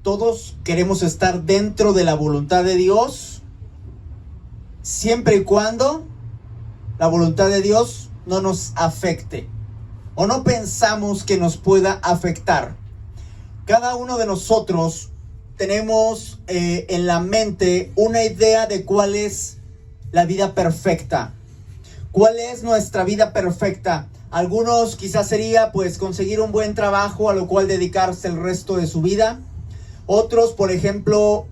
Todos queremos estar dentro de la voluntad de Dios, siempre y cuando la voluntad de Dios no nos afecte o no pensamos que nos pueda afectar. Cada uno de nosotros tenemos en la mente una idea de cuál es la vida perfecta. ¿Cuál es nuestra vida perfecta? Algunos quizás sería pues conseguir un buen trabajo a lo cual dedicarse el resto de su vida. Otros, por ejemplo,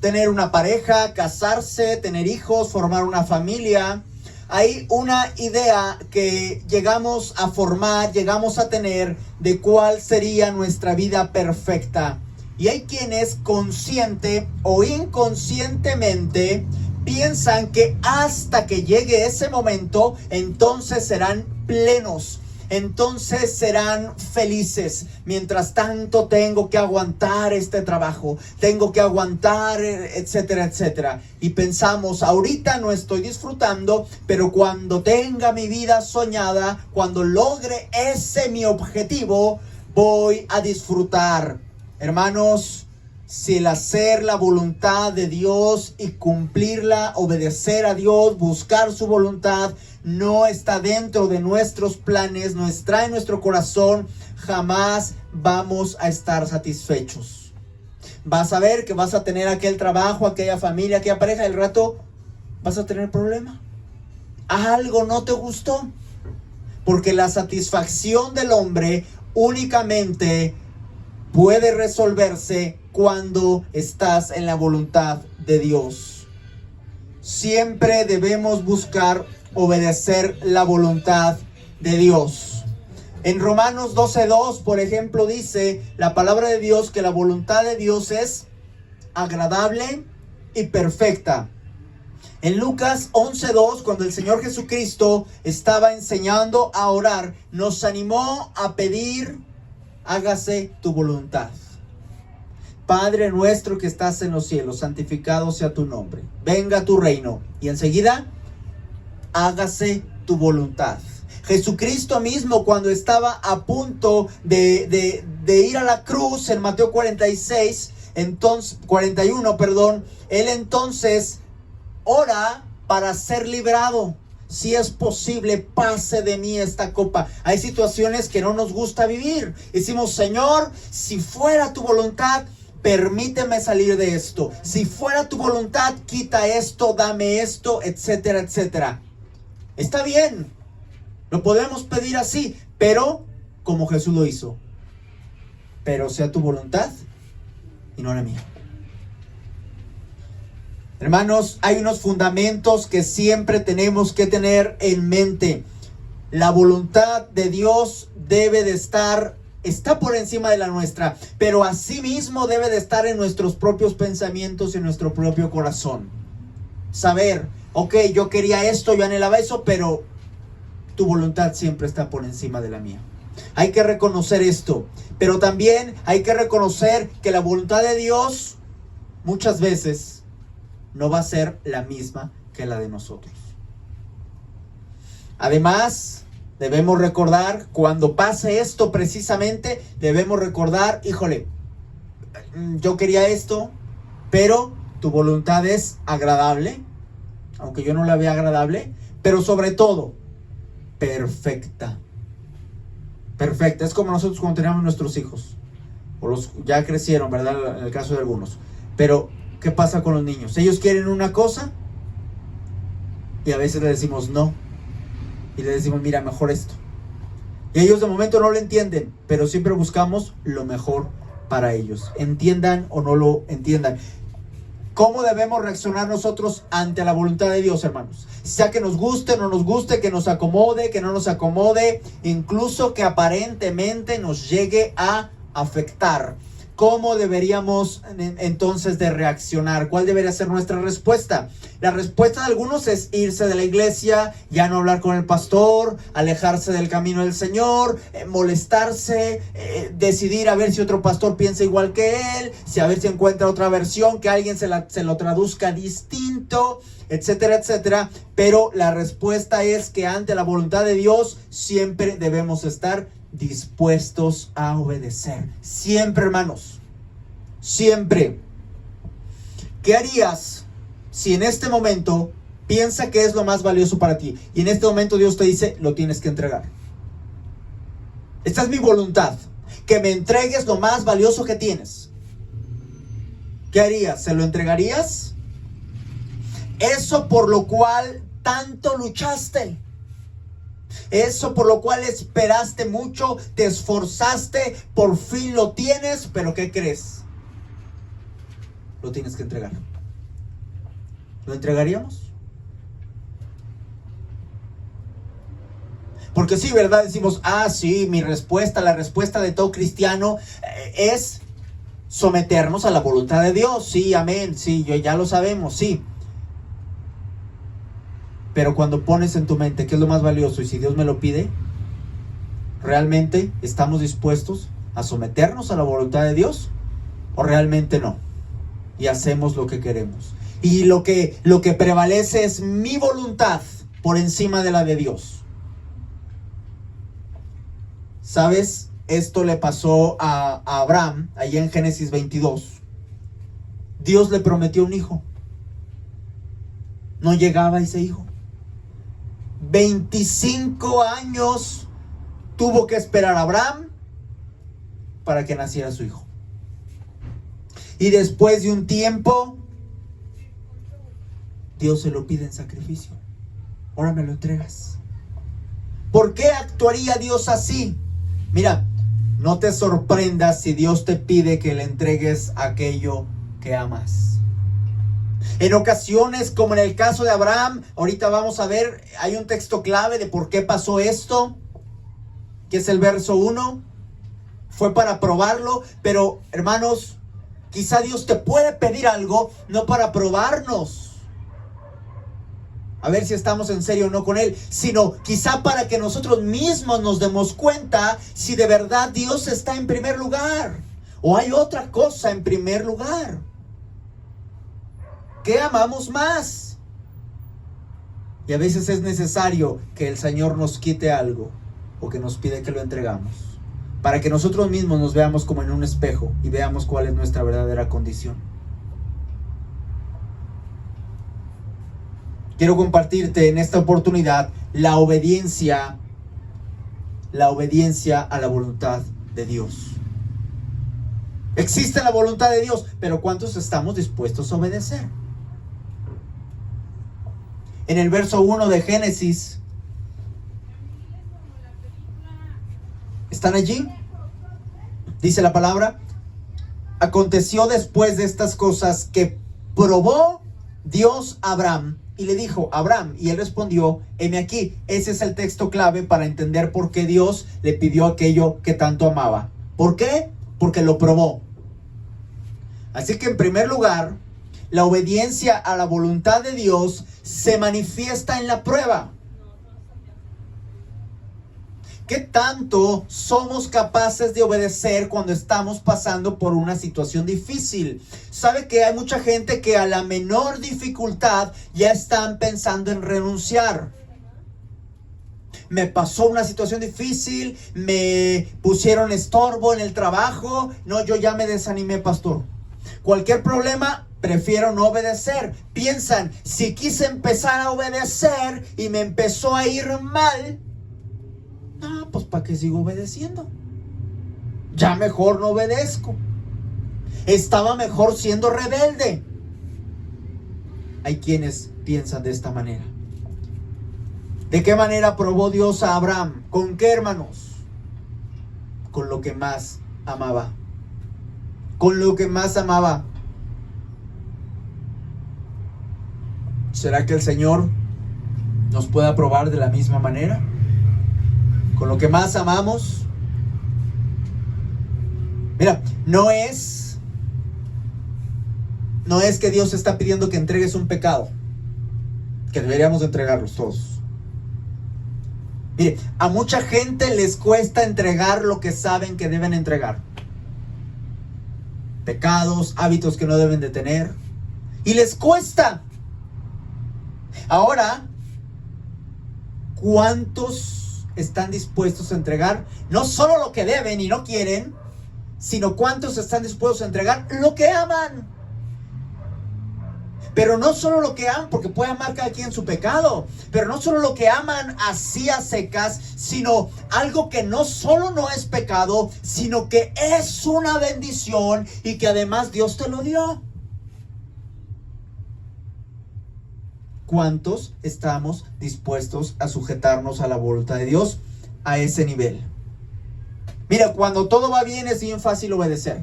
tener una pareja, casarse, tener hijos, formar una familia. Hay una idea que llegamos a formar, llegamos a tener de cuál sería nuestra vida perfecta. Y hay quienes consciente o inconscientemente piensan que hasta que llegue ese momento, entonces serán plenos. Entonces serán felices. Mientras tanto tengo que aguantar este trabajo, tengo que aguantar, etcétera, etcétera. Y pensamos, ahorita no estoy disfrutando, pero cuando tenga mi vida soñada, cuando logre ese mi objetivo, voy a disfrutar. Hermanos, si el hacer la voluntad de Dios y cumplirla, obedecer a Dios, buscar su voluntad, no está dentro de nuestros planes, no está en nuestro corazón, jamás vamos a estar satisfechos. Vas a ver que vas a tener aquel trabajo, aquella familia, aquella pareja, el rato vas a tener problema. Algo no te gustó. Porque la satisfacción del hombre únicamente puede resolverse cuando estás en la voluntad de Dios. Siempre debemos buscar obedecer la voluntad de Dios. En Romanos 12:2, por ejemplo, dice la palabra de Dios que la voluntad de Dios es agradable y perfecta. En Lucas 11:2, cuando el Señor Jesucristo estaba enseñando a orar, nos animó a pedir: hágase tu voluntad. Padre nuestro que estás en los cielos, santificado sea tu nombre. Venga tu reino. Y enseguida, hágase tu voluntad. Jesucristo mismo, cuando estaba a punto de ir a la cruz en Mateo 41, él entonces ora para ser librado. Si es posible, pase de mí esta copa. Hay situaciones que no nos gusta vivir. Decimos: Señor, si fuera tu voluntad, permíteme salir de esto. Si fuera tu voluntad, quita esto, dame esto, etcétera, etcétera. Está bien, lo podemos pedir así, pero como Jesús lo hizo. Pero sea tu voluntad y no la mía. Hermanos, hay unos fundamentos que siempre tenemos que tener en mente. La voluntad de Dios debe de está por encima de la nuestra, pero asimismo debe de estar en nuestros propios pensamientos y en nuestro propio corazón. Saber, ok, yo quería esto, yo anhelaba eso, pero tu voluntad siempre está por encima de la mía. Hay que reconocer esto, pero también hay que reconocer que la voluntad de Dios muchas veces no va a ser la misma que la de nosotros. Además, debemos recordar, cuando pase esto precisamente, debemos recordar: híjole, yo quería esto, pero tu voluntad es agradable, aunque yo no la vea agradable, pero sobre todo, perfecta. Perfecta. Es como nosotros cuando teníamos nuestros hijos, o los ya crecieron, ¿verdad? En el caso de algunos. Pero ¿qué pasa con los niños? Ellos quieren una cosa y a veces le decimos no. Y le decimos: mira, mejor esto. Y ellos de momento no lo entienden, pero siempre buscamos lo mejor para ellos. Entiendan o no lo entiendan. ¿Cómo debemos reaccionar nosotros ante la voluntad de Dios, hermanos? Sea que nos guste o no nos guste, que nos acomode, que no nos acomode, incluso que aparentemente nos llegue a afectar. ¿Cómo deberíamos entonces de reaccionar? ¿Cuál debería ser nuestra respuesta? La respuesta de algunos es irse de la iglesia, ya no hablar con el pastor, alejarse del camino del Señor, molestarse, decidir a ver si otro pastor piensa igual que él, a ver si encuentra otra versión, que alguien se lo traduzca distinto, etcétera, etcétera. Pero la respuesta es que ante la voluntad de Dios siempre debemos estar dispuestos a obedecer. Siempre, hermanos. siempre. ¿Qué harías si en este momento piensa que es lo más valioso para ti y en este momento Dios te dice, lo tienes que entregar? Esta es mi voluntad, que me entregues lo más valioso que tienes. ¿Qué harías? ¿Se lo entregarías? Eso por lo cual tanto luchaste. Eso por lo cual esperaste mucho, te esforzaste, por fin lo tienes, pero ¿qué crees? Lo tienes que entregar. ¿Lo entregaríamos? Porque sí, ¿verdad? Decimos, sí, la respuesta de todo cristiano es someternos a la voluntad de Dios. Sí, amén, sí, ya lo sabemos, sí. Pero cuando pones en tu mente qué es lo más valioso y si Dios me lo pide, ¿realmente estamos dispuestos a someternos a la voluntad de Dios? ¿O realmente no? Y hacemos lo que queremos. Y lo que prevalece es mi voluntad por encima de la de Dios. ¿Sabes? Esto le pasó a Abraham, allá en Génesis 22. Dios le prometió un hijo. No llegaba ese hijo. 25 años tuvo que esperar a Abraham para que naciera su hijo. Y después de un tiempo, Dios se lo pide en sacrificio. Ahora me lo entregas. ¿Por qué actuaría Dios así? Mira, no te sorprendas si Dios te pide que le entregues aquello que amas. En ocasiones, como en el caso de Abraham, ahorita vamos a ver, hay un texto clave de por qué pasó esto, que es el verso 1. Fue para probarlo, pero hermanos, quizá Dios te puede pedir algo, no para probarnos, a ver si estamos en serio o no con Él, sino quizá para que nosotros mismos nos demos cuenta si de verdad Dios está en primer lugar, o hay otra cosa en primer lugar. ¿Qué amamos más? Y a veces es necesario que el Señor nos quite algo, o que nos pide que lo entregamos, para que nosotros mismos nos veamos como en un espejo y veamos cuál es nuestra verdadera condición. Quiero compartirte en esta oportunidad la obediencia a la voluntad de Dios. Existe la voluntad de Dios, pero ¿cuántos estamos dispuestos a obedecer? En el verso 1 de Génesis, ¿están allí? Dice la palabra: aconteció después de estas cosas que probó Dios a Abraham y le dijo, Abraham, y él respondió, heme aquí. Ese es el texto clave para entender por qué Dios le pidió aquello que tanto amaba. ¿Por qué? Porque lo probó. Así que en primer lugar, la obediencia a la voluntad de Dios se manifiesta en la prueba. ¿Qué tanto somos capaces de obedecer cuando estamos pasando por una situación difícil? ¿Sabe que hay mucha gente que a la menor dificultad ya están pensando en renunciar? Me pasó una situación difícil, me pusieron estorbo en el trabajo, no, yo ya me desanimé, pastor. Cualquier problema, prefiero no obedecer. Piensan, si quise empezar a obedecer y me empezó a ir mal, pues ¿para qué sigo obedeciendo? Ya mejor no obedezco. Estaba mejor siendo rebelde. Hay quienes piensan de esta manera. ¿De qué manera probó Dios a Abraham? ¿Con qué, hermanos? Con lo que más amaba. Con lo que más amaba. ¿Será que el Señor nos pueda probar de la misma manera? Con lo que más amamos. Mira, no es que Dios está pidiendo que entregues un pecado, que deberíamos de entregarlos todos. Mire, a mucha gente les cuesta entregar lo que saben que deben entregar. Pecados, hábitos que no deben de tener. Y les cuesta. Ahora, ¿cuántos están dispuestos a entregar no solo lo que deben y no quieren, sino cuántos están dispuestos a entregar lo que aman. Pero no solo lo que aman, porque puede amar cada quien su pecado, pero no solo lo que aman así a secas, sino algo que no solo no es pecado, sino que es una bendición y que además Dios te lo dio. ¿Cuántos estamos dispuestos a sujetarnos a la voluntad de Dios a ese nivel? Mira, cuando todo va bien es bien fácil obedecer.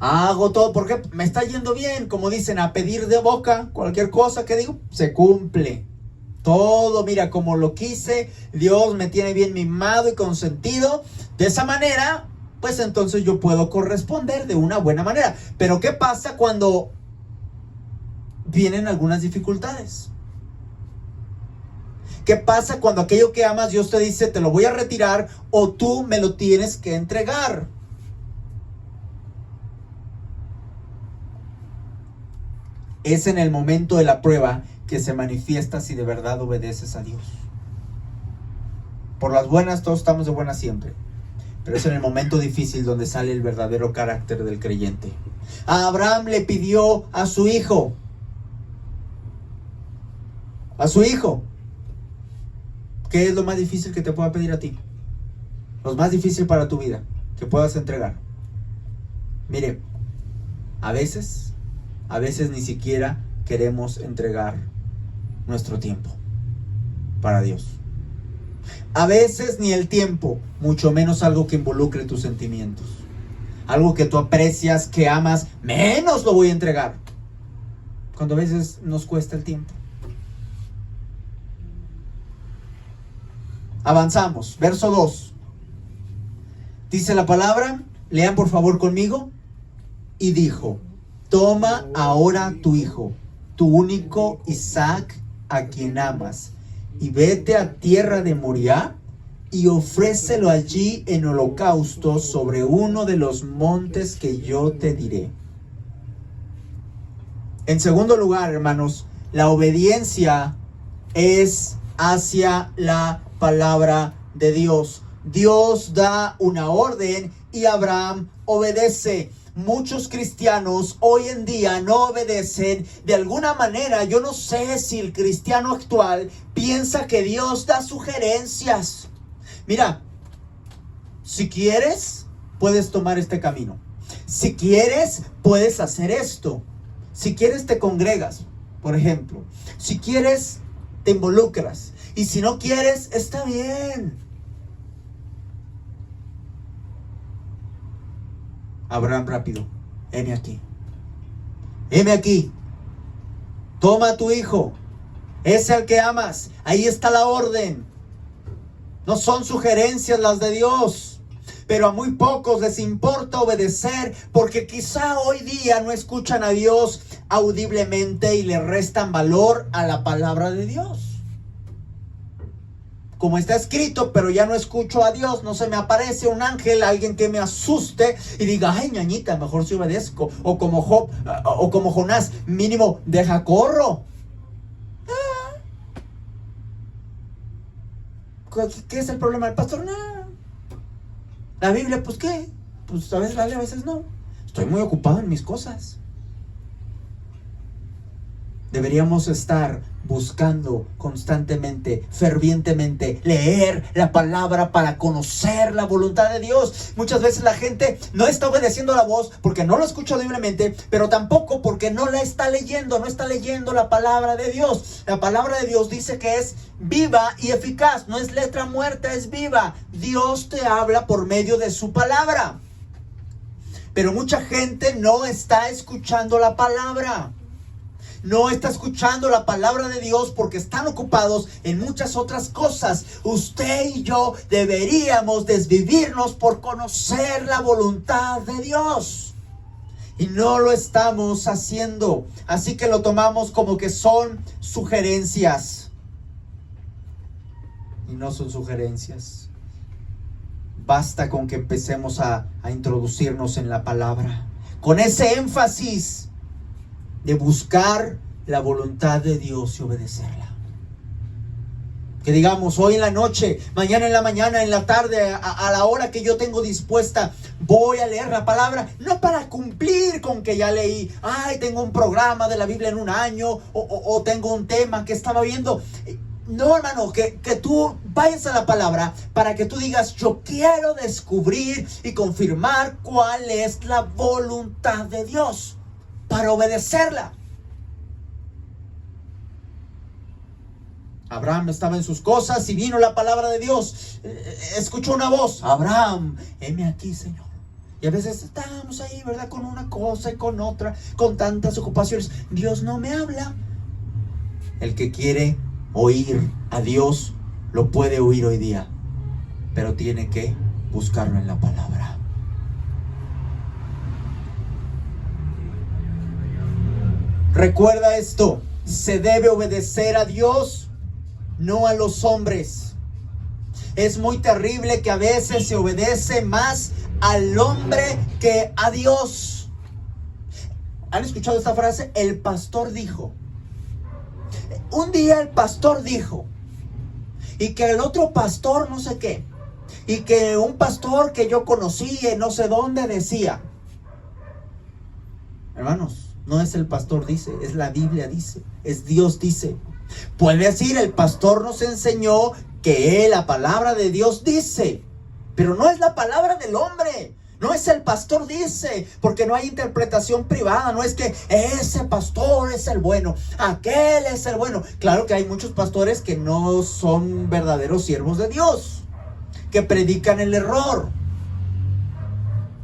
Hago todo porque me está yendo bien, como dicen, a pedir de boca. Cualquier cosa que digo, se cumple. Todo, mira, como lo quise, Dios me tiene bien mimado y consentido. De esa manera, pues entonces yo puedo corresponder de una buena manera. Pero ¿qué pasa cuando vienen algunas dificultades? ¿Qué pasa cuando aquello que amas Dios te dice te lo voy a retirar o tú me lo tienes que entregar? Es en el momento de la prueba que se manifiesta si de verdad obedeces a Dios. Por las buenas todos estamos de buenas siempre, pero es en el momento difícil donde sale el verdadero carácter del creyente. A Abraham le pidió a su hijo. ¿Qué es lo más difícil que te pueda pedir a ti? Lo más difícil para tu vida que puedas entregar. Mire, a veces ni siquiera queremos entregar nuestro tiempo para Dios. A veces ni el tiempo, mucho menos algo que involucre tus sentimientos. Algo que tú aprecias, que amas, menos lo voy a entregar. Cuando a veces nos cuesta el tiempo. Avanzamos, verso 2. Dice la palabra, lean por favor conmigo. Y dijo: toma ahora tu hijo, tu único Isaac, a quien amas, y vete a tierra de Moriah y ofrécelo allí en holocausto sobre uno de los montes que yo te diré. En segundo lugar, hermanos, la obediencia es hacia la palabra de Dios. Dios da una orden y Abraham obedece. Muchos cristianos hoy en día no obedecen. De alguna manera, yo no sé si el cristiano actual piensa que Dios da sugerencias. Mira, si quieres, puedes tomar este camino. Si quieres, puedes hacer esto. Si quieres, te congregas, por ejemplo. Si quieres, te involucras. Y si no quieres, está bien. Abraham rápido, heme aquí. Heme aquí. Toma a tu hijo, ese al que amas. Ahí está la orden. No son sugerencias las de Dios, pero a muy pocos les importa obedecer porque quizá hoy día no escuchan a Dios audiblemente y le restan valor a la palabra de Dios. Como está escrito, pero ya no escucho a Dios, no se me aparece un ángel, alguien que me asuste y diga, ay, ñañita, mejor si obedezco. O como Job, o como Jonás, mínimo, deja corro. ¿Qué es el problema del pastor? Nada. La Biblia, pues ¿qué? Pues a veces la leo, a veces no. Estoy muy ocupado en mis cosas. Deberíamos estar buscando constantemente, fervientemente, leer la palabra para conocer la voluntad de Dios. Muchas veces la gente no está obedeciendo la voz porque no lo escucha audiblemente, pero tampoco porque no la está leyendo, no está leyendo la palabra de Dios. La palabra de Dios dice que es viva y eficaz, no es letra muerta, es viva. Dios te habla por medio de su palabra. Pero mucha gente no está escuchando la palabra. No está escuchando la palabra de Dios porque están ocupados en muchas otras cosas. Usted y yo deberíamos desvivirnos por conocer la voluntad de Dios. Y no lo estamos haciendo. Así que lo tomamos como que son sugerencias. Y no son sugerencias. Basta con que empecemos a introducirnos en la palabra. Con ese énfasis de buscar la voluntad de Dios y obedecerla. Que digamos, hoy en la noche, mañana en la mañana, en la tarde, a la hora que yo tengo dispuesta, voy a leer la palabra, no para cumplir con que ya leí, ay, tengo un programa de la Biblia en un año, o tengo un tema que estaba viendo. No, hermano, que tú vayas a la palabra para que tú digas, yo quiero descubrir y confirmar cuál es la voluntad de Dios para obedecerla. Abraham estaba en sus cosas y vino la palabra de Dios. Escuchó una voz: Abraham, heme aquí, Señor. Y a veces estamos ahí, ¿verdad? Con una cosa y con otra, con tantas ocupaciones. Dios no me habla. El que quiere oír a Dios lo puede oír hoy día, pero tiene que buscarlo en la palabra. Recuerda esto: se debe obedecer a Dios, no a los hombres. Es muy terrible que a veces se obedece más al hombre que a Dios. ¿Han escuchado esta frase? El pastor dijo. Un día el pastor dijo, y que el otro pastor no sé qué, y que un pastor que yo conocí en no sé dónde decía. Hermanos, no es el pastor dice, es la Biblia dice, es Dios dice. Puede decir, el pastor nos enseñó que la palabra de Dios dice, pero no es la palabra del hombre. No es el pastor dice, porque no hay interpretación privada. No es que ese pastor es el bueno, aquel es el bueno. Claro que hay muchos pastores que no son verdaderos siervos de Dios, que predican el error.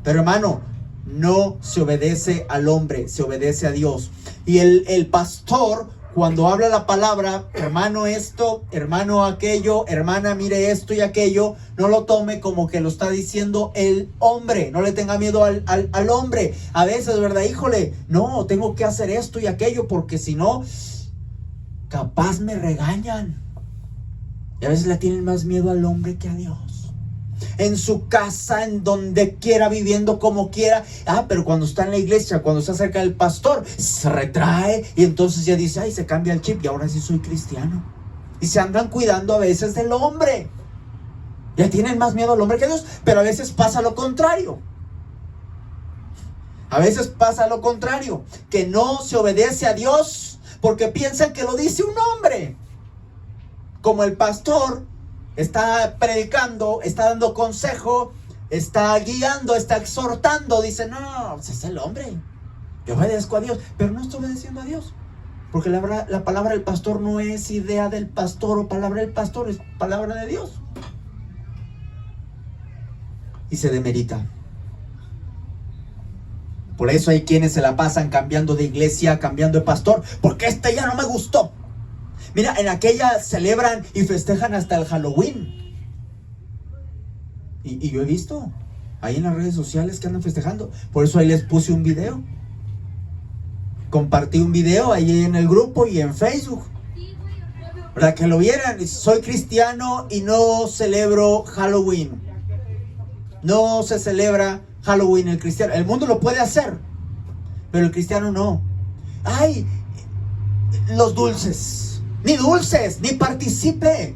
Pero hermano, no se obedece al hombre, se obedece a Dios. Y el pastor, cuando habla la palabra, hermano esto, hermano aquello, hermana mire esto y aquello, no lo tome como que lo está diciendo el hombre. No le tenga miedo al hombre. A veces, ¿verdad? Híjole, no, tengo que hacer esto y aquello porque si no, capaz me regañan. Y a veces le tienen más miedo al hombre que a Dios. En su casa, en donde quiera, viviendo como quiera. Pero cuando está en la iglesia, cuando está cerca del pastor, se retrae y entonces ya dice, ay, se cambia el chip y ahora sí soy cristiano. Y se andan cuidando a veces del hombre. Ya tienen más miedo al hombre que a Dios. Pero a veces pasa lo contrario. A veces pasa lo contrario, que no se obedece a Dios porque piensan que lo dice un hombre. Como el pastor está predicando, está dando consejo, está guiando, está exhortando. Dice, no, pues es el hombre. Yo obedezco a Dios, pero no estoy obedeciendo a Dios. Porque la palabra del pastor no es idea del pastor o palabra del pastor, es palabra de Dios. Y se demerita. Por eso hay quienes se la pasan cambiando de iglesia, cambiando de pastor, porque este ya no me gustó. Mira, en aquella celebran y festejan hasta el Halloween. Y yo he visto ahí en las redes sociales que andan festejando. Por eso ahí les puse un video. Compartí un video ahí en el grupo y en Facebook, para que lo vieran. Soy cristiano y no celebro Halloween. No se celebra Halloween el cristiano. El mundo lo puede hacer, pero el cristiano no. Ay, los dulces. Ni dulces, ni participe.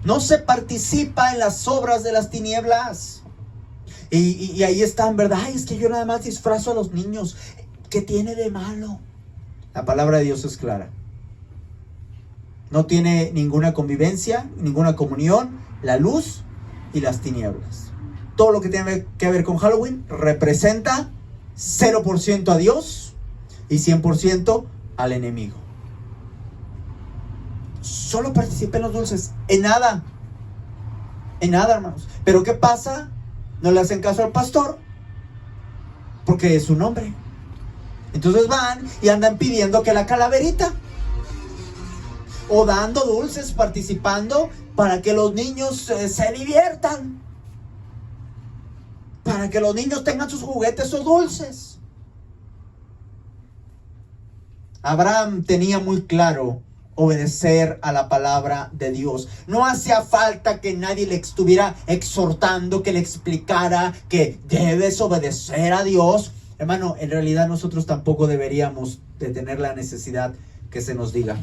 No se participa en las obras de las tinieblas. Y ahí están, ¿verdad? Ay, es que yo nada más disfrazo a los niños. ¿Qué tiene de malo? La palabra de Dios es clara. No tiene ninguna convivencia, ninguna comunión, la luz y las tinieblas. Todo lo que tiene que ver con Halloween representa 0% a Dios y 100% al enemigo. Solo participen en los dulces, en nada, hermanos. Pero ¿qué pasa? No le hacen caso al pastor porque es su nombre. Entonces van y andan pidiendo que la calaverita, o dando dulces, participando para que los niños se diviertan, para que los niños tengan sus juguetes o dulces. Abraham tenía muy claro obedecer a la palabra de Dios. No hacía falta que nadie le estuviera exhortando, que le explicara que debes obedecer a Dios. Hermano, en realidad nosotros tampoco deberíamos de tener la necesidad que se nos diga.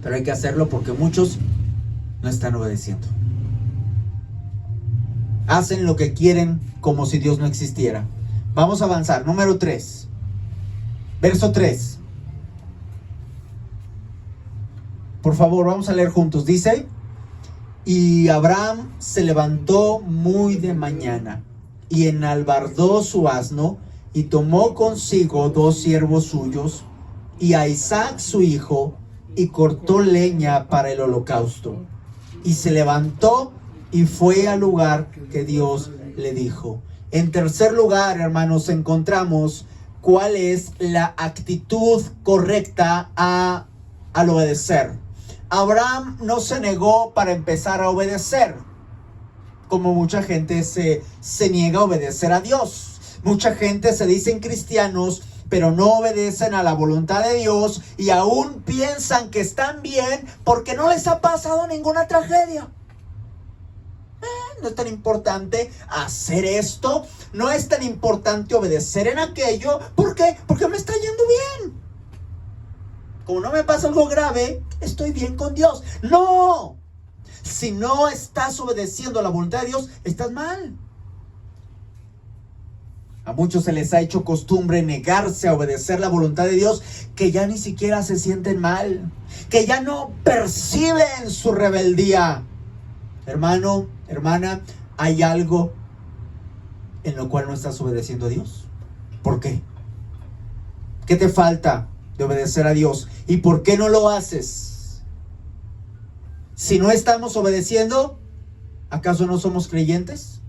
Pero hay que hacerlo porque muchos no están obedeciendo. Hacen lo que quieren como si Dios no existiera. Vamos a avanzar. Número 3. Verso 3. Por favor, vamos a leer juntos. Dice: y Abraham se levantó muy de mañana y enalbardó su asno y tomó consigo 2 siervos suyos y a Isaac su hijo y cortó leña para el holocausto. Y se levantó y fue al lugar que Dios le dijo. En tercer lugar, hermanos, encontramos cuál es la actitud correcta al obedecer. Abraham no se negó para empezar a obedecer, como mucha gente se niega a obedecer a Dios. Mucha gente se dicen cristianos, pero no obedecen a la voluntad de Dios y aún piensan que están bien porque no les ha pasado ninguna tragedia. No es tan importante hacer esto, no es tan importante obedecer en aquello. ¿Por qué? Porque me está yendo bien. Como no me pasa algo grave, estoy bien con Dios. ¡No! Si no estás obedeciendo a la voluntad de Dios, estás mal. A muchos se les ha hecho costumbre negarse a obedecer la voluntad de Dios, que ya ni siquiera se sienten mal, que ya no perciben su rebeldía. Hermano, hermana, hay algo en lo cual no estás obedeciendo a Dios. ¿Por qué? ¿Qué te falta de obedecer a Dios? ¿Y por qué no lo haces? Si no estamos obedeciendo, ¿acaso no somos creyentes?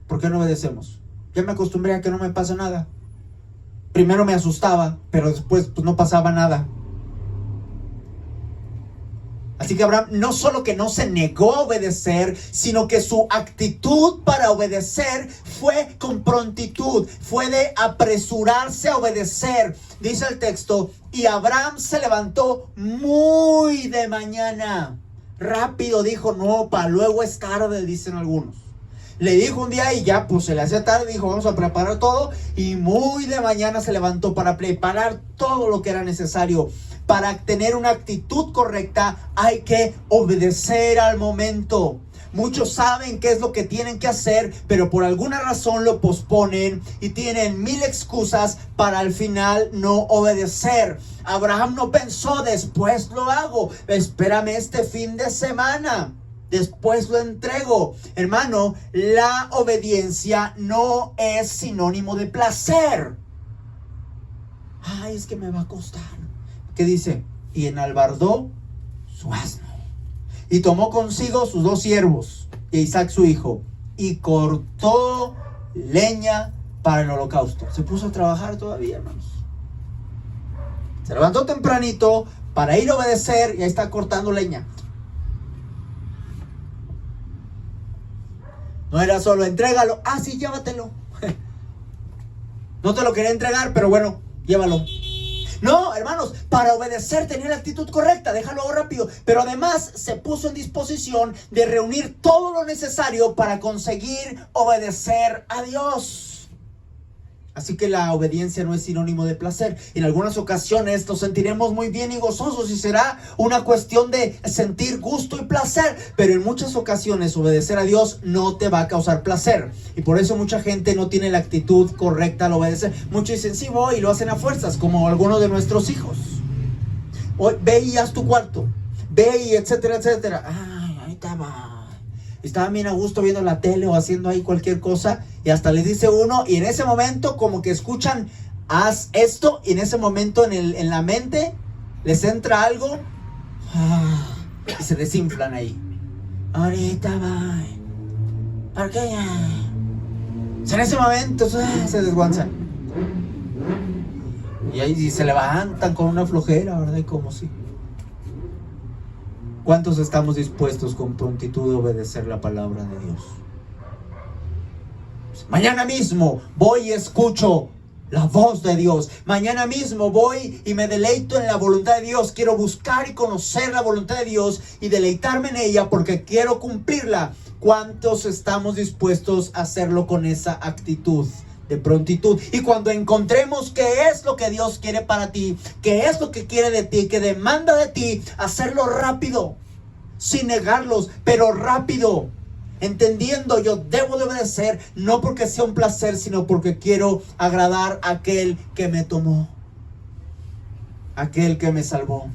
¿Por qué no obedecemos? Ya me acostumbré a que no me pasa nada. Primero me asustaba, pero después pues no pasaba nada. Así que Abraham no solo que no se negó a obedecer, sino que su actitud para obedecer fue con prontitud, fue de apresurarse a obedecer. Dice el texto, y Abraham se levantó muy de mañana. Rápido dijo, no, para luego es tarde, dicen algunos. Le dijo un día y ya pues se le hacía tarde, dijo vamos a preparar todo, y muy de mañana se levantó para preparar todo lo que era necesario. Para tener una actitud correcta hay que obedecer al momento. Muchos saben qué es lo que tienen que hacer, pero por alguna razón lo posponen y tienen 1000 excusas para al final no obedecer. Abraham no pensó, después lo hago, espérame este fin de semana, después lo entrego. Hermano, la obediencia no es sinónimo de placer. Ay, es que me va a costar. ¿Qué dice? Y enalbardó su asno y tomó consigo sus 2 siervos y a Isaac su hijo y cortó leña para el holocausto. Se puso a trabajar todavía, hermanos. Se levantó tempranito para ir a obedecer y ahí está cortando leña. No era solo entrégalo. Ah, sí, llévatelo. No te lo quería entregar, pero bueno, llévalo. No, hermanos, para obedecer tenía la actitud correcta, déjalo rápido. Pero además se puso en disposición de reunir todo lo necesario para conseguir obedecer a Dios. Así que la obediencia no es sinónimo de placer. En algunas ocasiones nos sentiremos muy bien y gozosos y será una cuestión de sentir gusto y placer. Pero en muchas ocasiones obedecer a Dios no te va a causar placer. Y por eso mucha gente no tiene la actitud correcta al obedecer. Muchos dicen, sí voy, y lo hacen a fuerzas, como algunos de nuestros hijos. Hoy, ve y haz tu cuarto. Ve y etcétera, etcétera. Ay, ahí estaba. Estaban bien a gusto viendo la tele o haciendo ahí cualquier cosa y hasta les dice uno y en ese momento como que escuchan haz esto y en ese momento en la mente les entra algo y se desinflan ahí. Ahorita va. ¿Para qué ya? En ese momento se desguanzan y ahí se levantan con una flojera, ¿verdad? Y como si. ¿Cuántos estamos dispuestos con prontitud a obedecer la palabra de Dios? Mañana mismo voy y escucho la voz de Dios. Mañana mismo voy y me deleito en la voluntad de Dios. Quiero buscar y conocer la voluntad de Dios y deleitarme en ella porque quiero cumplirla. ¿Cuántos estamos dispuestos a hacerlo con esa actitud de prontitud. Y cuando encontremos qué es lo que Dios quiere para ti, qué es lo que quiere de ti, que demanda de ti, hacerlo rápido, sin negarlos, pero rápido, entendiendo yo debo de obedecer, no porque sea un placer, sino porque quiero agradar a aquel que me tomó, aquel que me salvó.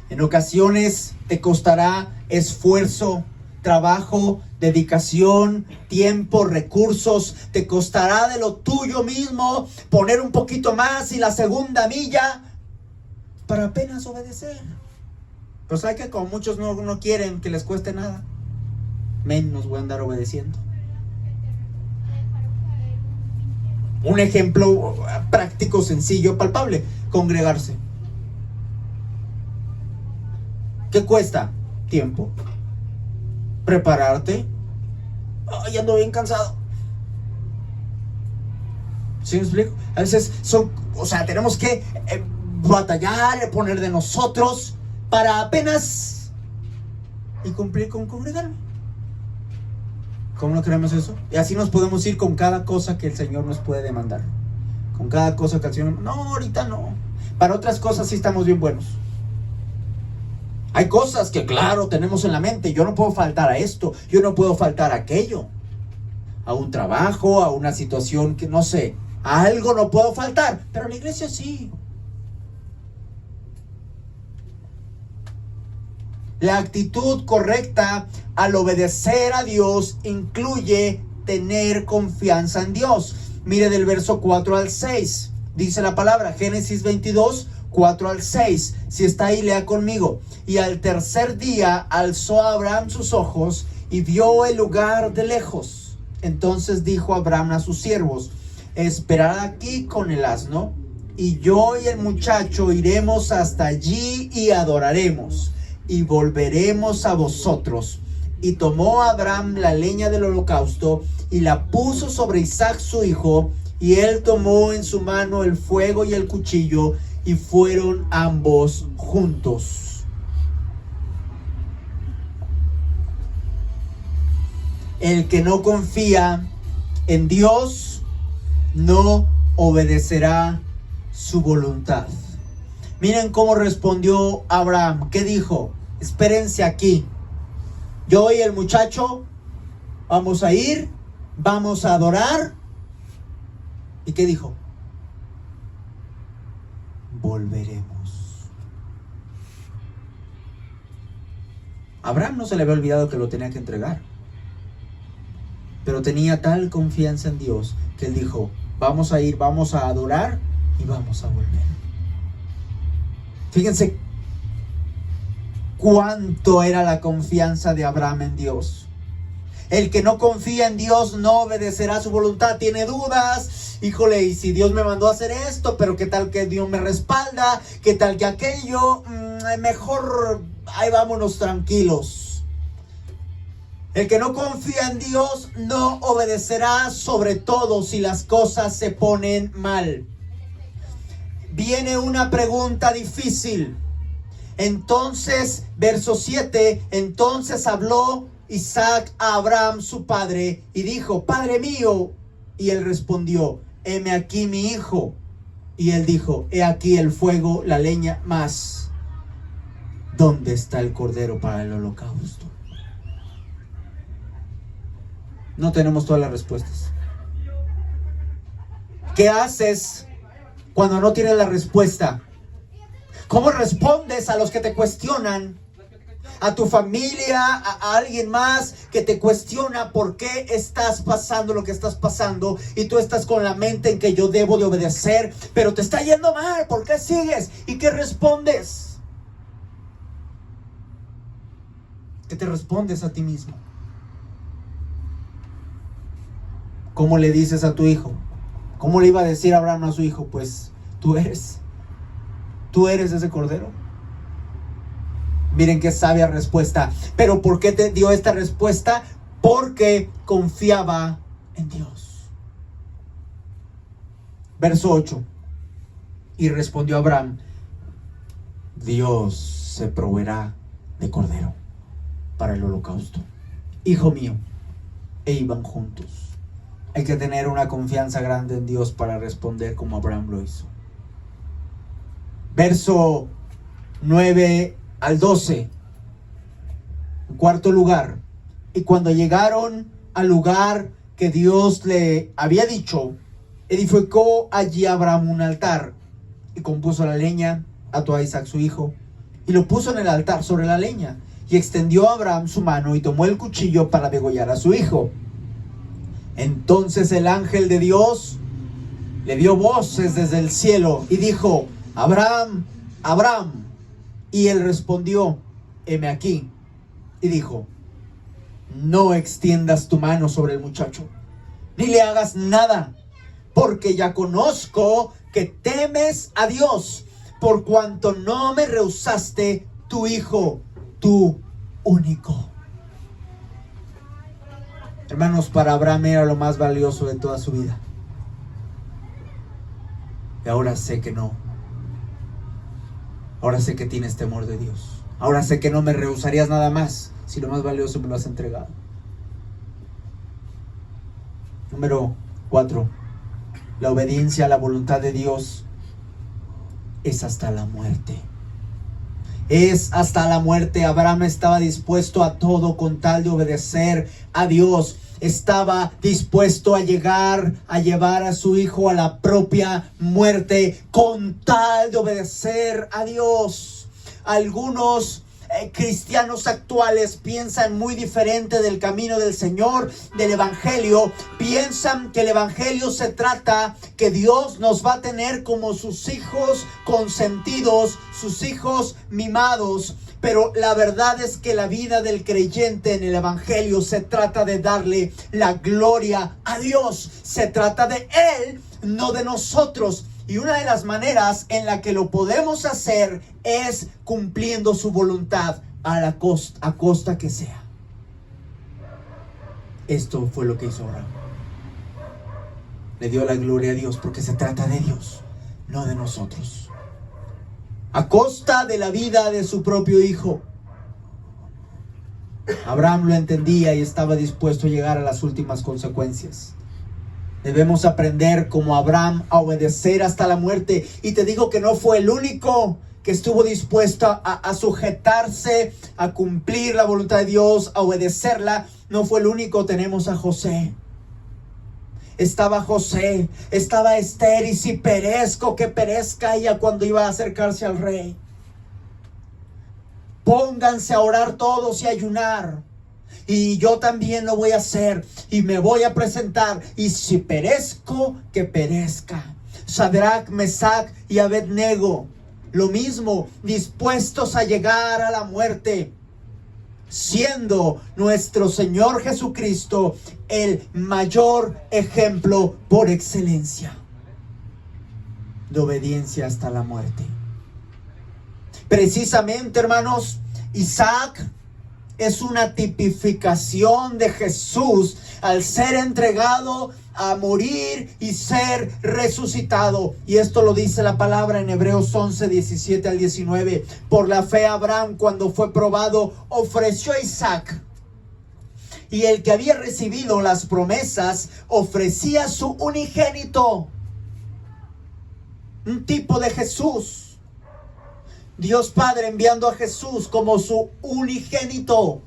En ocasiones te costará esfuerzo, trabajo, dedicación, tiempo, recursos. Te costará de lo tuyo mismo poner un poquito más y la segunda milla para apenas obedecer. Pero ¿sabe que como muchos no quieren que les cueste nada? Menos voy a andar obedeciendo. Un ejemplo práctico, sencillo, palpable: congregarse. ¿Qué cuesta? Tiempo. Prepararte. Ay, ando bien cansado. ¿Sí me explico? A veces tenemos que batallar, poner de nosotros para apenas y cumplir con congregarme. ¿Cómo no queremos eso? Y así nos podemos ir con cada cosa que el Señor nos puede demandar. Con cada cosa que el Señor... No, ahorita no. Para otras cosas sí estamos bien buenos. Hay cosas que claro tenemos en la mente. Yo no puedo faltar a esto, yo no puedo faltar a aquello, a un trabajo, a una situación que no sé, a algo no puedo faltar, pero a la iglesia sí. La actitud correcta al obedecer a Dios incluye tener confianza en Dios. Mire del verso 4 al 6, dice la palabra, Génesis 22, 4 al 6, si está ahí lea conmigo. Y al tercer día alzó Abraham sus ojos y vio el lugar de lejos. Entonces dijo Abraham a sus siervos: esperad aquí con el asno, y yo y el muchacho iremos hasta allí y adoraremos, y volveremos a vosotros. Y tomó Abraham la leña del holocausto y la puso sobre Isaac su hijo, y él tomó en su mano el fuego y el cuchillo, y fueron ambos juntos. El que no confía en Dios no obedecerá su voluntad. Miren cómo respondió Abraham. ¿Qué dijo? Espérense aquí. Yo y el muchacho vamos a ir, vamos a adorar. ¿Y qué dijo? Volveremos. Abraham no se le había olvidado que lo tenía que entregar, pero tenía tal confianza en Dios que él dijo: vamos a ir, vamos a adorar y vamos a volver. Fíjense cuánto era la confianza de Abraham en Dios. El que no confía en Dios no obedecerá su voluntad. Tiene dudas. Híjole, y si Dios me mandó a hacer esto, pero qué tal que Dios me respalda, qué tal que aquello, mejor ahí vámonos tranquilos. El que no confía en Dios no obedecerá, sobre todo si las cosas se ponen mal. Viene una pregunta difícil. Entonces, verso 7, entonces habló Isaac a Abraham su padre y dijo: Padre mío. Y él respondió: heme aquí mi hijo. Y él dijo: he aquí el fuego, la leña, mas ¿dónde está el cordero para el holocausto? No tenemos todas las respuestas. ¿Qué haces cuando no tienes la respuesta? ¿Cómo respondes a los que te cuestionan? A tu familia, a alguien más que te cuestiona por qué estás pasando lo que estás pasando, y tú estás con la mente en que yo debo de obedecer, pero te está yendo mal, ¿por qué sigues? ¿Y qué respondes? ¿Qué te respondes a ti mismo? ¿Cómo le dices a tu hijo? ¿Cómo le iba a decir Abraham a su hijo? Pues tú eres ese cordero. Miren qué sabia respuesta. ¿Pero por qué te dio esta respuesta? Porque confiaba en Dios. Verso 8. Y respondió Abraham: Dios se proveerá de cordero para el holocausto, hijo mío. E iban juntos. Hay que tener una confianza grande en Dios para responder como Abraham lo hizo. Verso 9 al 12. En cuarto lugar. Y cuando llegaron al lugar que Dios le había dicho, edificó allí Abraham un altar y compuso la leña, ató a Isaac su hijo y lo puso en el altar sobre la leña. Y extendió a Abraham su mano y tomó el cuchillo para degollar a su hijo. Entonces el ángel de Dios le dio voces desde el cielo y dijo: Abraham, Abraham. Y él respondió: heme aquí. Y dijo: no extiendas tu mano sobre el muchacho, ni le hagas nada, porque ya conozco que temes a Dios, por cuanto no me rehusaste tu hijo, tu único. Hermanos, para Abraham era lo más valioso de toda su vida. Y ahora sé que no. Ahora sé que tienes temor de Dios. Ahora sé que no me rehusarías nada más si lo más valioso me lo has entregado. Número 4. La obediencia a la voluntad de Dios es hasta la muerte. Es hasta la muerte. Abraham estaba dispuesto a todo con tal de obedecer a Dios. Estaba dispuesto a llevar a su hijo a la propia muerte con tal de obedecer a Dios. Algunos cristianos actuales piensan muy diferente del camino del Señor, del Evangelio. Piensan que el Evangelio se trata que Dios nos va a tener como sus hijos consentidos, sus hijos mimados. Pero la verdad es que la vida del creyente en el Evangelio se trata de darle la gloria a Dios. Se trata de Él, no de nosotros. Y una de las maneras en la que lo podemos hacer es cumpliendo su voluntad a costa que sea. Esto fue lo que hizo Abraham. Le dio la gloria a Dios porque se trata de Dios, no de nosotros. A costa de la vida de su propio hijo. Abraham lo entendía y estaba dispuesto a llegar a las últimas consecuencias. Debemos aprender como Abraham a obedecer hasta la muerte. Y te digo que no fue el único que estuvo dispuesto a sujetarse, a cumplir la voluntad de Dios, a obedecerla. No fue el único. Tenemos a José. Estaba José, estaba Esther, y si perezco, que perezca ella cuando iba a acercarse al rey. Pónganse a orar todos y a ayunar. Y yo también lo voy a hacer y me voy a presentar. Y si perezco, que perezca. Sadrach, Mesach y Abednego, lo mismo, dispuestos a llegar a la muerte, siendo nuestro Señor Jesucristo el mayor ejemplo por excelencia de obediencia hasta la muerte. Precisamente, hermanos, Isaac es una tipificación de Jesús al ser entregado a morir y ser resucitado. Y esto lo dice la palabra en Hebreos 11, 17 al 19. Por la fe Abraham, cuando fue probado, ofreció a Isaac. Y el que había recibido las promesas ofrecía su unigénito. Un tipo de Jesús. Dios Padre enviando a Jesús como su unigénito,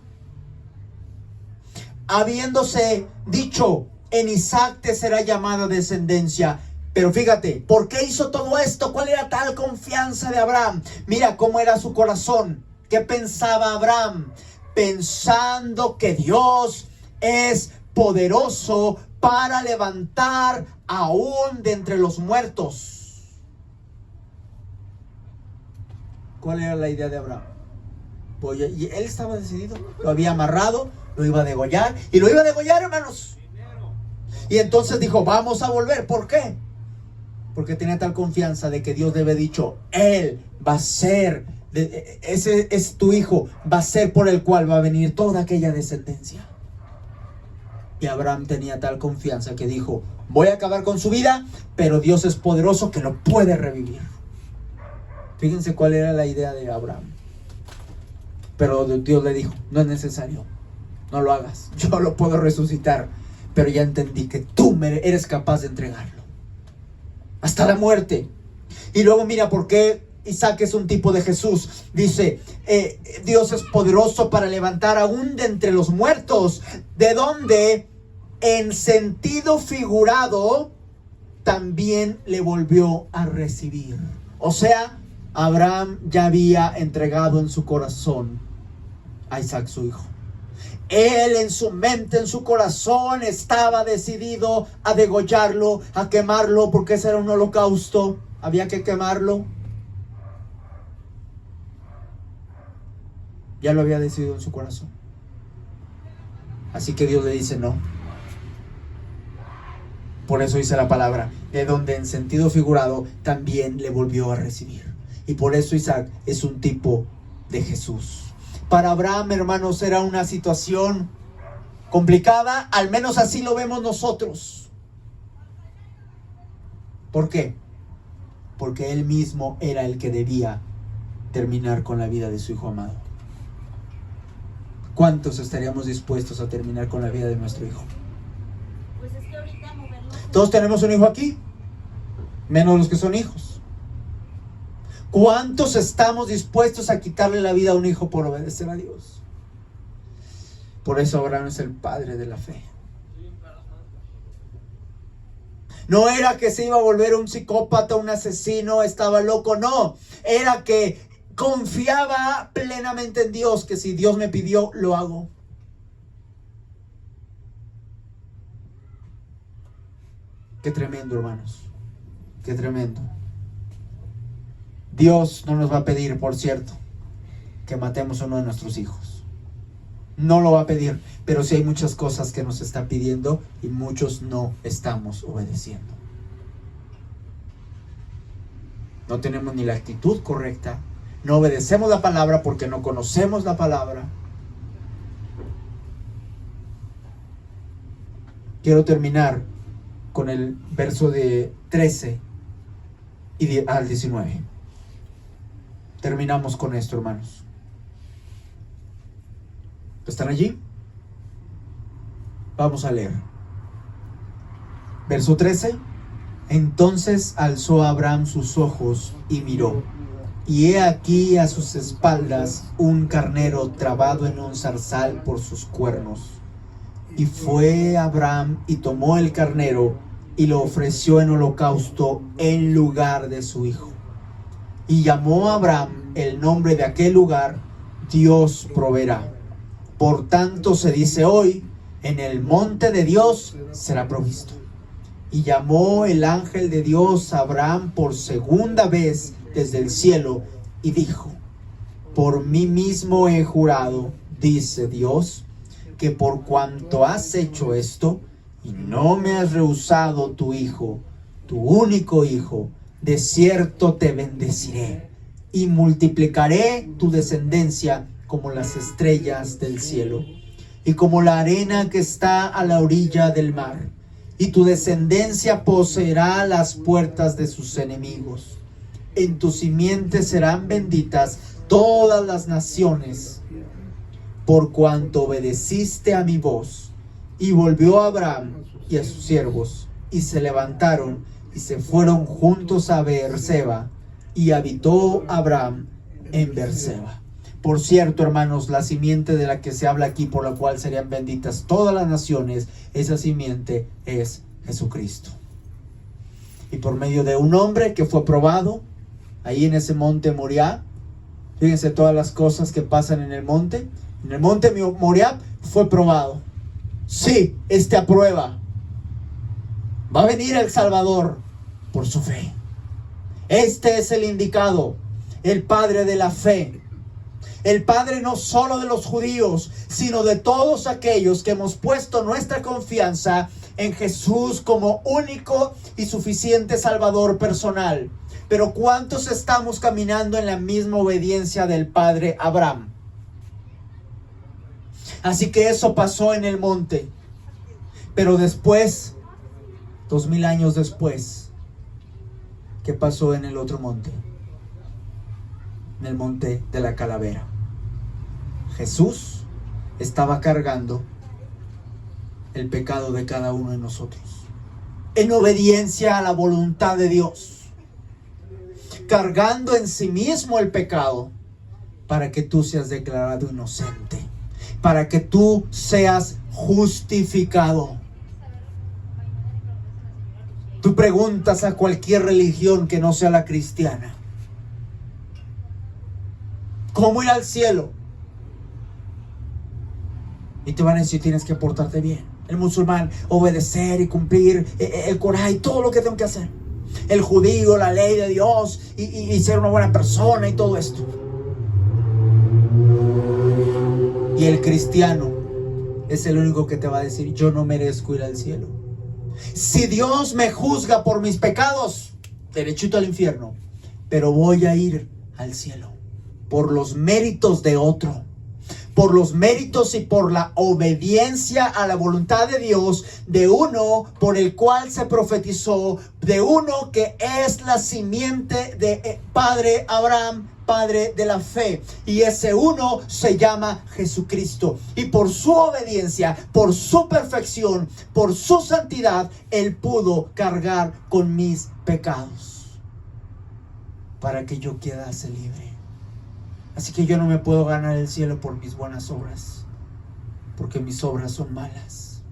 habiéndose dicho: en Isaac te será llamada descendencia. Pero fíjate, ¿por qué hizo todo esto? ¿Cuál era tal confianza de Abraham? Mira cómo era su corazón. ¿Qué pensaba Abraham? Pensando que Dios es poderoso para levantar aún de entre los muertos. ¿Cuál era la idea de Abraham? Pues, y él estaba decidido. Lo había amarrado, lo iba a degollar. Y lo iba a degollar, hermanos. Y entonces dijo: vamos a volver. ¿Por qué? Porque tenía tal confianza de que Dios le había dicho: Él va a ser, ese es tu hijo, va a ser por el cual va a venir toda aquella descendencia. Y Abraham tenía tal confianza que dijo: voy a acabar con su vida, pero Dios es poderoso que lo puede revivir. Fíjense cuál era la idea de Abraham. Pero Dios le dijo: no es necesario, no lo hagas, yo lo puedo resucitar. pero ya entendí que tú eres capaz de entregarlo hasta la muerte. Y luego mira por qué Isaac es un tipo de Jesús. Dice, Dios es poderoso para levantar aún de entre los muertos, de donde en sentido figurado también le volvió a recibir. O sea, Abraham ya había entregado en su corazón a Isaac, su hijo. Él en su mente, en su corazón, estaba decidido a degollarlo, a quemarlo, porque ese era un holocausto. Había que quemarlo. Ya lo había decidido en su corazón. Así que Dios le dice no. Por eso dice la palabra, de donde en sentido figurado también le volvió a recibir. Y por eso Isaac es un tipo de Jesús. Para Abraham, hermanos, era una situación complicada, al menos así lo vemos nosotros. ¿Por qué? Porque él mismo era el que debía terminar con la vida de su hijo amado. ¿Cuántos estaríamos dispuestos a terminar con la vida de nuestro hijo? Pues es que ahorita movernos. Todos tenemos un hijo aquí, menos los que son hijos. ¿Cuántos estamos dispuestos a quitarle la vida a un hijo por obedecer a Dios? Por eso Abraham es el padre de la fe. No era que se iba a volver un psicópata, un asesino, estaba loco, no. Era que confiaba plenamente en Dios, que si Dios me pidió, lo hago. Qué tremendo, hermanos. Qué tremendo. Dios no nos va a pedir, por cierto, que matemos a uno de nuestros hijos. No lo va a pedir, pero sí hay muchas cosas que nos está pidiendo y muchos no estamos obedeciendo. No tenemos ni la actitud correcta, no obedecemos la palabra porque no conocemos la palabra. Quiero terminar con el verso de 13 al 19. Terminamos con esto, hermanos. ¿Están allí? Vamos a leer. Verso 13. Entonces alzó Abraham sus ojos y miró, y he aquí a sus espaldas un carnero trabado en un zarzal por sus cuernos. Y fue Abraham y tomó el carnero y lo ofreció en holocausto en lugar de su hijo. Y llamó a Abraham el nombre de aquel lugar, Dios proveerá. Por tanto se dice hoy, en el monte de Dios será provisto. Y llamó el ángel de Dios a Abraham por segunda vez desde el cielo y dijo, por mí mismo he jurado, dice Dios, que por cuanto has hecho esto y no me has rehusado tu hijo, tu único hijo, de cierto te bendeciré y multiplicaré tu descendencia como las estrellas del cielo y como la arena que está a la orilla del mar. Y tu descendencia poseerá las puertas de sus enemigos. En tu simiente serán benditas todas las naciones, por cuanto obedeciste a mi voz. Y volvió Abraham y a sus siervos, y se levantaron y se fueron juntos a Beerseba, y habitó Abraham en Beerseba. Por cierto, hermanos, la simiente de la que se habla aquí, por la cual serían benditas todas las naciones, esa simiente es Jesucristo. Y por medio de un hombre que fue probado, ahí en ese monte Moriah, fíjense todas las cosas que pasan en el monte. En el monte Moriah fue probado. Sí, aprueba. Va a venir el Salvador por su fe. Este es el indicado, el Padre de la fe. El Padre no solo de los judíos, sino de todos aquellos que hemos puesto nuestra confianza en Jesús como único y suficiente Salvador personal. Pero ¿cuántos estamos caminando en la misma obediencia del Padre Abraham? Así que eso pasó en el monte. Pero después, 2000 años después, ¿qué pasó en el otro monte? En el monte de la calavera. Jesús estaba cargando el pecado de cada uno de nosotros, en obediencia a la voluntad de Dios, cargando en sí mismo el pecado, para que tú seas declarado inocente, para que tú seas justificado. Tú preguntas a cualquier religión que no sea la cristiana, ¿cómo ir al cielo? Y te van a decir, tienes que portarte bien. El musulmán, obedecer y cumplir el Corán y todo lo que tengo que hacer. El judío, la ley de Dios y ser una buena persona y todo esto. Y el cristiano es el único que te va a decir, yo no merezco ir al cielo. Si Dios me juzga por mis pecados, derechito al infierno, pero voy a ir al cielo por los méritos de otro, por los méritos y por la obediencia a la voluntad de Dios, de uno por el cual se profetizó, de uno que es la simiente de Padre Abraham, Padre de la fe, y ese uno se llama Jesucristo. Y por su obediencia, por su perfección, por su santidad, Él pudo cargar con mis pecados para que yo quedase libre. Así que yo no me puedo ganar el cielo por mis buenas obras, porque mis obras son malas.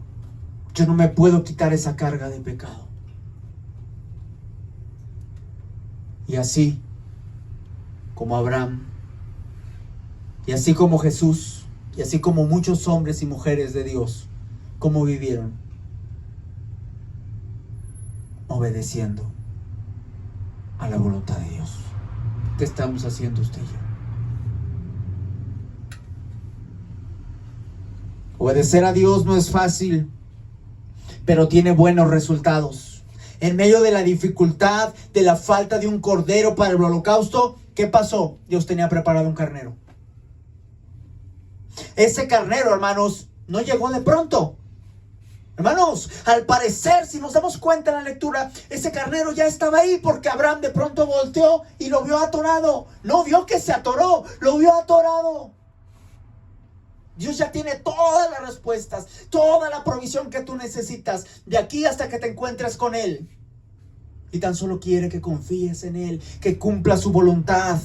Yo no me puedo quitar esa carga de pecado. Y así como Abraham, y así como Jesús, y así como muchos hombres y mujeres de Dios, ¿cómo vivieron? Obedeciendo a la voluntad de Dios. ¿Qué estamos haciendo usted y yo? Obedecer a Dios no es fácil, pero tiene buenos resultados. En medio de la dificultad, de la falta de un cordero para el holocausto, ¿qué pasó? Dios tenía preparado un carnero. Ese carnero, hermanos, no llegó de pronto. Hermanos, al parecer, si nos damos cuenta en la lectura, ese carnero ya estaba ahí porque Abraham de pronto volteó y lo vio atorado. No vio que se atoró, lo vio atorado. Dios ya tiene todas las respuestas, toda la provisión que tú necesitas de aquí hasta que te encuentres con Él. Y tan solo quiere que confíes en Él, que cumpla su voluntad.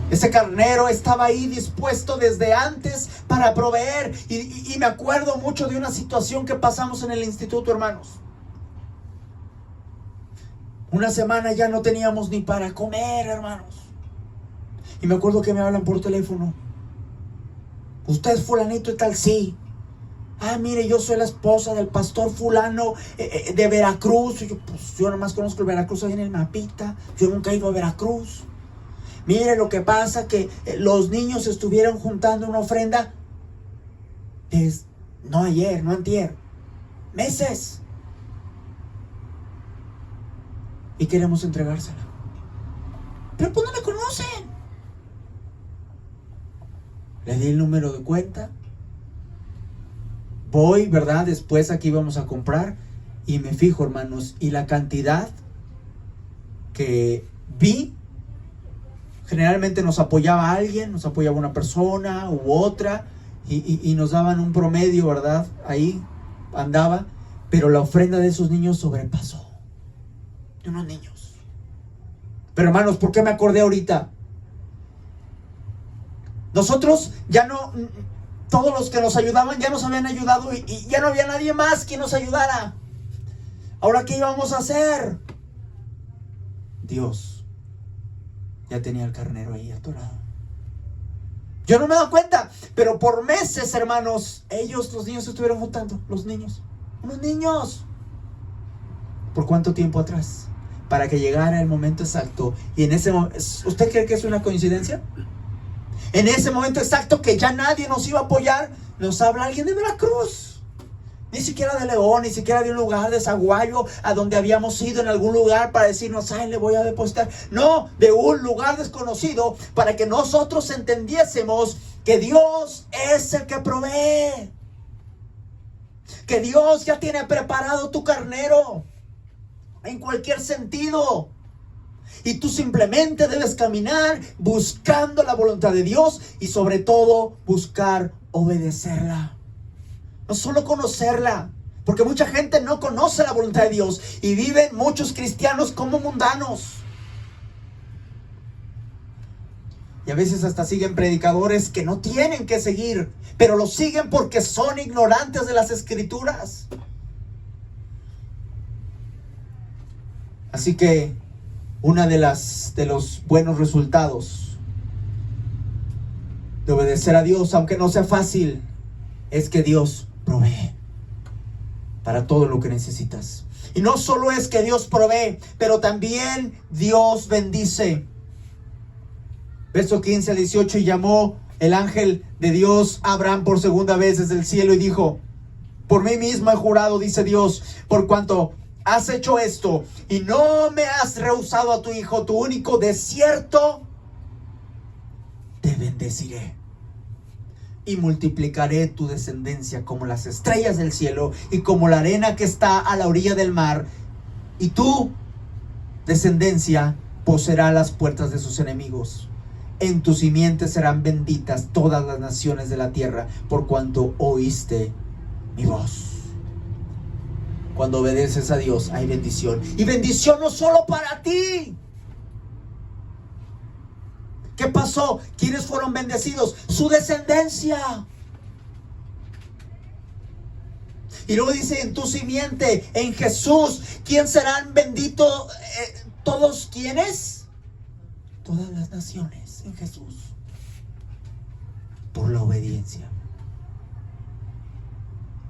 Ese carnero estaba ahí dispuesto desde antes para proveer. Y me acuerdo mucho de una situación que pasamos en el instituto, hermanos. Una semana ya no teníamos ni para comer, hermanos. Y me acuerdo que me hablan por teléfono. ¿Usted es fulanito y tal? Sí. Ah, mire, yo soy la esposa del pastor fulano de Veracruz. Y yo nomás conozco el Veracruz ahí en el mapita. Yo nunca he ido a Veracruz. Mire, lo que pasa que los niños estuvieron juntando una ofrenda. No ayer, no antier. Meses. Y queremos entregársela. Pero pues no me conocen. Le di el número de cuenta. Voy, ¿verdad? Después aquí vamos a comprar. Y me fijo, hermanos. Y la cantidad que vi. Generalmente nos apoyaba alguien. Nos apoyaba una persona u otra. Y nos daban un promedio, ¿verdad? Ahí andaba. Pero la ofrenda de esos niños sobrepasó. De unos niños. Pero hermanos, ¿por qué me acordé ahorita? Nosotros ya no, todos los que nos ayudaban ya nos habían ayudado y ya no había nadie más que nos ayudara. Ahora, ¿qué íbamos a hacer? Dios ya tenía el carnero ahí atorado. Yo no me he dado cuenta, pero por meses, hermanos, los niños se estuvieron juntando, los niños, unos niños. ¿Por cuánto tiempo atrás? Para que llegara el momento exacto. Y en ese momento, ¿usted cree que es una coincidencia? En ese momento exacto que ya nadie nos iba a apoyar, nos habla alguien de Veracruz. Ni siquiera de León, ni siquiera de un lugar de Zaguayo, a donde habíamos ido en algún lugar para decirnos, ay, le voy a depositar. No, de un lugar desconocido, para que nosotros entendiésemos que Dios es el que provee. Que Dios ya tiene preparado tu carnero, en cualquier sentido. Y tú simplemente debes caminar buscando la voluntad de Dios y sobre todo buscar obedecerla. No solo conocerla, porque mucha gente no conoce la voluntad de Dios y viven muchos cristianos como mundanos. Y a veces hasta siguen predicadores que no tienen que seguir, pero lo siguen porque son ignorantes de las Escrituras. Así que una de los buenos resultados de obedecer a Dios, aunque no sea fácil, es que Dios provee para todo lo que necesitas. Y no solo es que Dios provee, pero también Dios bendice. Verso 15 al 18, y llamó el ángel de Dios a Abraham por segunda vez desde el cielo y dijo: por mí mismo he jurado, dice Dios, por cuanto has hecho esto y no me has rehusado a tu hijo, tu único, de cierto te bendeciré y multiplicaré tu descendencia como las estrellas del cielo y como la arena que está a la orilla del mar, y tu descendencia poseerá las puertas de sus enemigos. En tu simiente serán benditas todas las naciones de la tierra, por cuanto oíste mi voz. Cuando obedeces a Dios hay bendición, y bendición no solo para ti. ¿Qué pasó? ¿Quiénes fueron bendecidos? Su descendencia. Y luego dice: en tu simiente, en Jesús. ¿Quién serán benditos? ¿Todos quiénes? Todas las naciones en Jesús. Por la obediencia.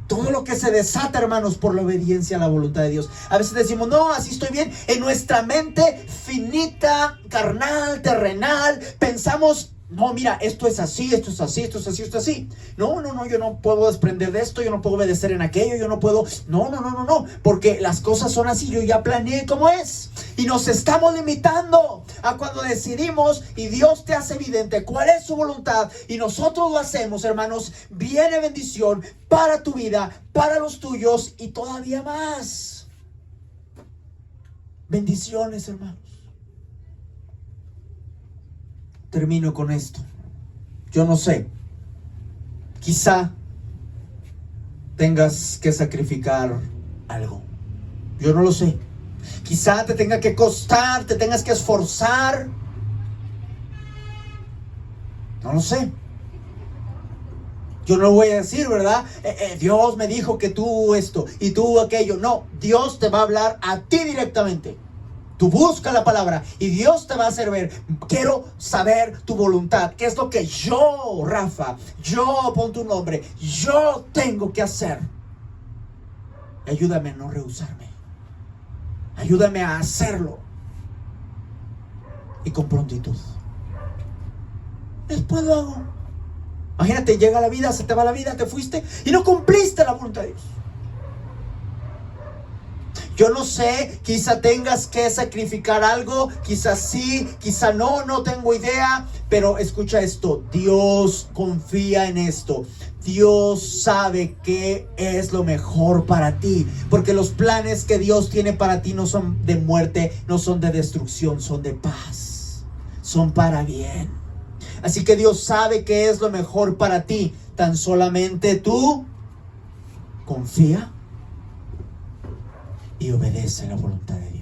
Todo lo que se desata, hermanos, por la obediencia a la voluntad de Dios. A veces decimos: no, así estoy bien. En nuestra mente finita, carnal, terrenal, pensamos: no, mira, esto es así, esto es así, esto es así, esto es así. No, yo no puedo desprender de esto, yo no puedo obedecer en aquello, yo no puedo. No, porque las cosas son así, yo ya planeé cómo es. Y nos estamos limitando a cuando decidimos y Dios te hace evidente cuál es su voluntad y nosotros lo hacemos, hermanos. Viene bendición para tu vida, para los tuyos y todavía más. Bendiciones, hermanos. Termino con esto. Yo no sé, quizá tengas que sacrificar algo. Yo no lo sé. Quizá te tenga que costar, te tengas que esforzar. No lo sé. Yo no voy a decir, ¿verdad? Dios me dijo que tú esto y tú aquello. No, Dios te va a hablar a ti directamente. Tú busca la palabra y Dios te va a hacer ver: quiero saber tu voluntad. ¿Qué es lo que yo, Rafa, yo, pon tu nombre, yo tengo que hacer? Ayúdame a no rehusarme. Ayúdame a hacerlo. Y con prontitud. Después lo hago. Imagínate, llega la vida, se te va la vida, te fuiste y no cumpliste la voluntad de Dios. Yo no sé, quizá tengas que sacrificar algo, quizá sí, quizá no tengo idea, pero escucha esto: Dios confía en esto. Dios sabe qué es lo mejor para ti, porque los planes que Dios tiene para ti no son de muerte, no son de destrucción, son de paz, son para bien. Así que Dios sabe qué es lo mejor para ti. Tan solamente tú confía y obedece la voluntad de Dios.